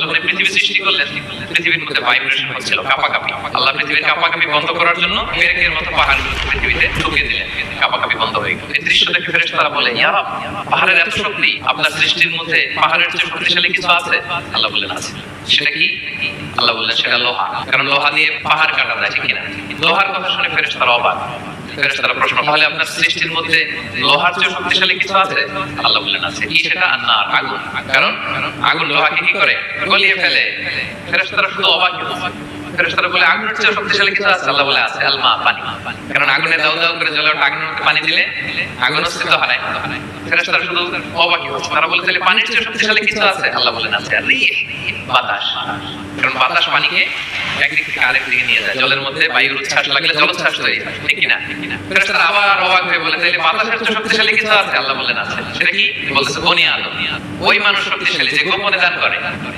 যখন এই পৃথিবী সৃষ্টি করলেন, পৃথিবীর মধ্যে ভাইব্রেশন হচ্ছিল, কাঁপাকাঁপি। আল্লাহ পৃথিবীর কাঁপাকাঁপি বন্ধ করার জন্য মেঘের মতো পাহাড়গুলো পৃথিবীতে ঢুকিয়ে দিলেন, কাঁপাকাঁপি বন্ধ হয়ে গেল। এই দৃশ্য দেখে ফেরেশতারা বলে, ইয়া রাব, পাহাড়ের এত শক্তি, আপনার সৃষ্টির মধ্যে পাহাড়ের চেয়ে শক্তিশালী কিছু আছে? আল্লাহ বললেন আছে। সেটা কি? আল্লাহ বললেন সেটা লোহা। কারণ লোহা দিয়ে পাহাড় কাটা যায়, ঠিক কিনা? লোহার কথা শুনে ফেরেশতারা অবাক। ফেরেশতারা প্রশ্ন, তাহলে আপনার সৃষ্টির মধ্যে লোহার চেয়ে শক্তিশালী কিছু আছে? আল্লাহ বললেন আছে। কি সেটা? আন্নার, আগুন। কারণ আগুন লোহাকে কি করে? গলিয়ে ফেলে। ফেরেশতারা শুধু অবাক হচ্ছে। ফেরেশতারা বলে, আগুনের চেয়ে শক্তিশালী কিছু আছে? আল্লাহ বলে আছে, আলমা, পানি। কারণ আগুনে দাউ দাউ করে জ্বলে ওঠা আগুনের মধ্যে পানি দিলে আগুন অস্তিত্ব হারায়। ফেরেশতারা শুধু অবাক হচ্ছে। তারা বলে, তাহলে পানির চেয়ে শক্তিশালী কিছু আছে? আল্লাহ বলেন আছে, রিহ, বাতাস। কারণ বাতাস পানিকে একদিক থেকে আরেক দিকে নিয়ে যায়। জলের মধ্যে বায়ুর উচ্ছ্বাস লাগলে জলোচ্ছ্বাস তৈরি হয়, ঠিক কিনা? ফেরেশতারা আবার অবাক হয়ে বলে, তাহলে বাতাসের চেয়ে শক্তিশালী কিছু আছে? আল্লাহ বলেন আছে। সেটা কি? বলতেছে বনি আদম, ওই মানুষ শক্তিশালী যে গোপনে দান করে।